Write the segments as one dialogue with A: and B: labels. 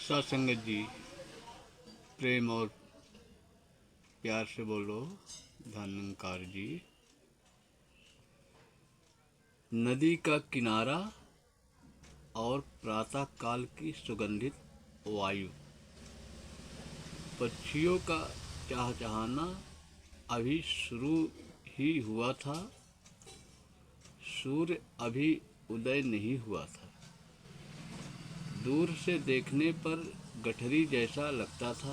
A: सत्संगत जी, प्रेम और प्यार से बोलो। धनंकार जी। नदी का किनारा और प्रातः काल की सुगंधित वायु, पक्षियों का चहचहाना अभी शुरू ही हुआ था। सूर्य अभी उदय नहीं हुआ था। दूर से देखने पर गठरी जैसा लगता था।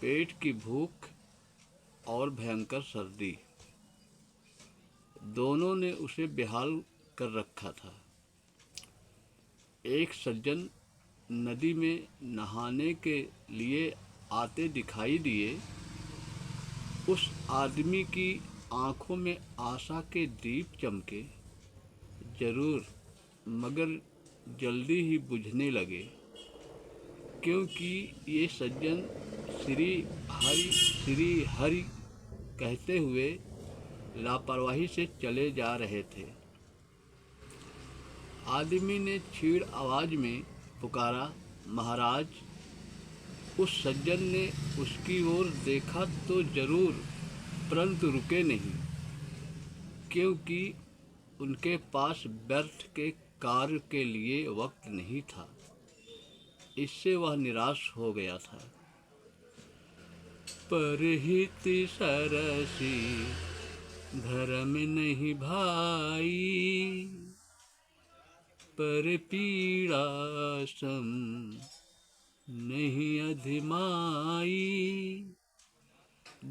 A: पेट की भूख और भयंकर सर्दी दोनों ने उसे बेहाल कर रखा था। एक सज्जन नदी में नहाने के लिए आते दिखाई दिए। उस आदमी की आंखों में आशा के दीप चमके, जरूर, मगर जल्दी ही बुझने लगे, क्योंकि ये सज्जन श्री हरि कहते हुए लापरवाही से चले जा रहे थे। आदमी ने छीड़ आवाज में पुकारा, महाराज। उस सज्जन ने उसकी ओर देखा तो जरूर, परंतु रुके नहीं, क्योंकि उनके पास व्यर्थ के कार्य के लिए वक्त नहीं था। इससे वह निराश हो गया था। परहित सरसी धर्म नहीं भाई, पर पीड़ा सम नहीं अधिमाई।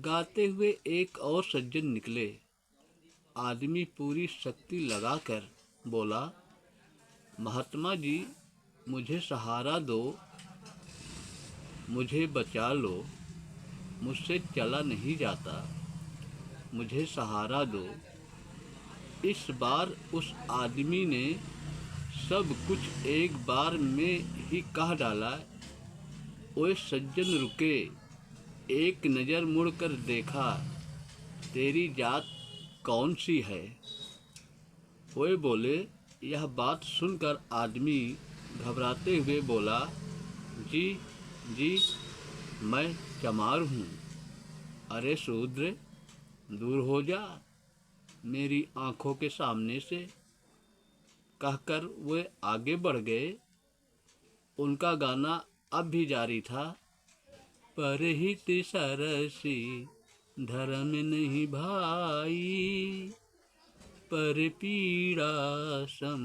A: गाते हुए एक और सज्जन निकले। आदमी पूरी शक्ति लगाकर बोला, महात्मा जी, मुझे सहारा दो, मुझे बचा लो, मुझसे चला नहीं जाता, मुझे सहारा दो। इस बार उस आदमी ने सब कुछ एक बार में ही कह डाला। ओए सज्जन, रुके, एक नज़र मुड़कर देखा, तेरी जात कौन सी है? ओए बोले। यह बात सुनकर आदमी घबराते हुए बोला, जी, मैं चमार हूँ। अरे शूद्र, दूर हो जा मेरी आंखों के सामने से, कहकर वे आगे बढ़ गए। उनका गाना अब भी जारी था। परहित सरसी धर्म नहीं भाई, पर पीड़ा सम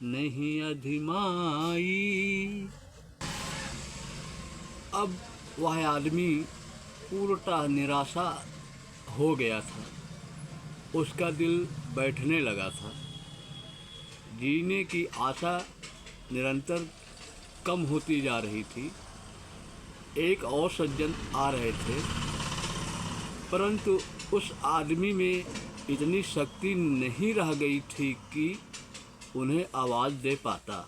A: नहीं अधिमाई। अब वह आदमी पूर्णतः निराशा हो गया था। उसका दिल बैठने लगा था। जीने की आशा निरंतर कम होती जा रही थी। एक और सज्जन आ रहे थे, परंतु उस आदमी में इतनी शक्ति नहीं रह गई थी कि उन्हें आवाज़ दे पाता।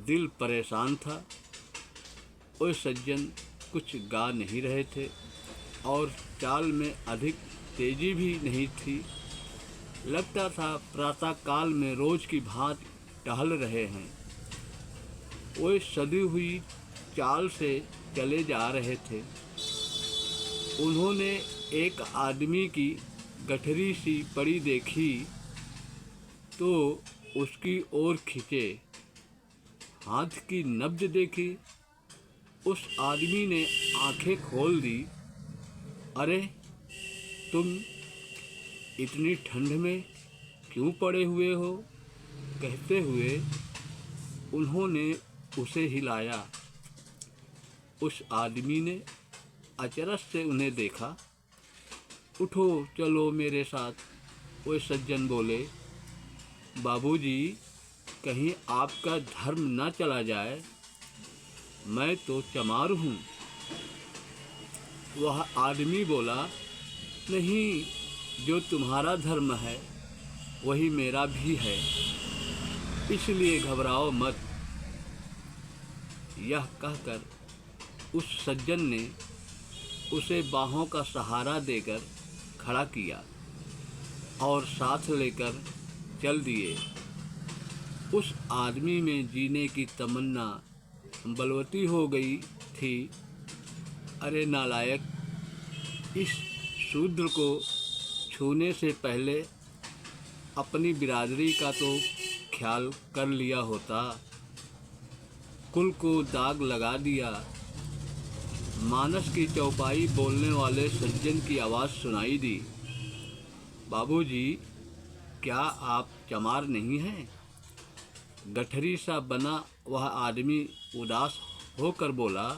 A: दिल परेशान था। वो सज्जन कुछ गा नहीं रहे थे और चाल में अधिक तेजी भी नहीं थी। लगता था प्रातः काल में रोज की भांति टहल रहे हैं। वो सदी हुई चाल से चले जा रहे थे। उन्होंने एक आदमी की गठरी सी पड़ी देखी तो उसकी ओर खींचे। हाथ की नब्ज देखी। उस आदमी ने आंखें खोल दी। अरे, तुम इतनी ठंड में क्यों पड़े हुए हो? कहते हुए उन्होंने उसे हिलाया। उस आदमी ने अचरज से उन्हें देखा। उठो, चलो मेरे साथ। वो सज्जन बोले, बाबूजी, कहीं आपका धर्म न चला जाए, मैं तो चमार हूँ। वह आदमी बोला, नहीं, जो तुम्हारा धर्म है वही मेरा भी है, इसलिए घबराओ मत। यह कहकर उस सज्जन ने उसे बाहों का सहारा देकर खड़ा किया और साथ लेकर चल दिए। उस आदमी में जीने की तमन्ना बलवती हो गई थी। अरे नालायक, इस शूद्र को छूने से पहले अपनी बिरादरी का तो ख्याल कर लिया होता। कुल को दाग लगा दिया। मानस की चौपाई बोलने वाले सज्जन की आवाज़ सुनाई दी। बाबूजी, क्या आप चमार नहीं हैं? गठरी सा बना वह आदमी उदास होकर बोला,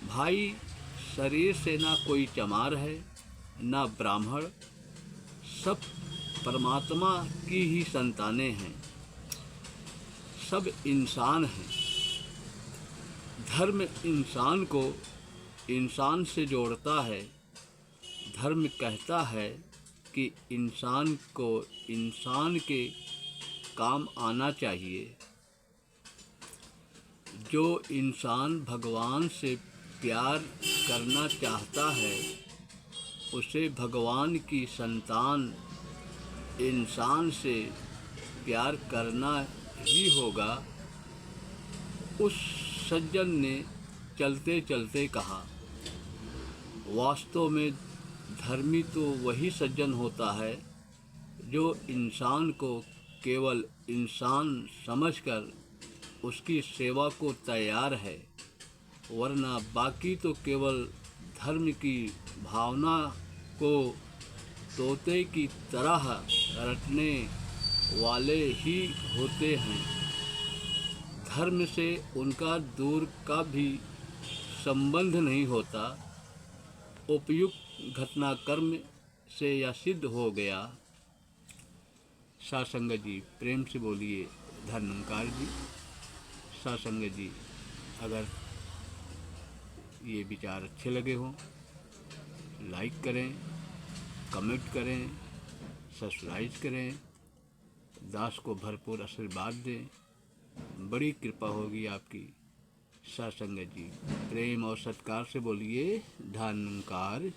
A: भाई, शरीर से ना कोई चमार है ना ब्राह्मण, सब परमात्मा की ही संतानें हैं, सब इंसान हैं। धर्म इंसान को इंसान से जोड़ता है। धर्म कहता है कि इंसान को इंसान के काम आना चाहिए। जो इंसान भगवान से प्यार करना चाहता है, उसे भगवान की संतान इंसान से प्यार करना ही होगा। उस सज्जन ने चलते चलते कहा, वास्तव में धर्मी तो वही सज्जन होता है जो इंसान को केवल इंसान समझकर उसकी सेवा को तैयार है, वरना बाकी तो केवल धर्म की भावना को तोते की तरह रटने वाले ही होते हैं। धर्म से उनका दूर का भी संबंध नहीं होता। उपयुक्त घटनाक्रम से यह सिद्ध हो गया। सासंगत जी, प्रेम से बोलिए धर्मकार जी। सासंगत जी, अगर ये विचार अच्छे लगे हों, लाइक करें, कमेंट करें, सब्सक्राइब करें, दास को भरपूर आशीर्वाद दें, बड़ी कृपा होगी आपकी। सासंगत जी, प्रेम और सत्कार से बोलिए धर्मकार।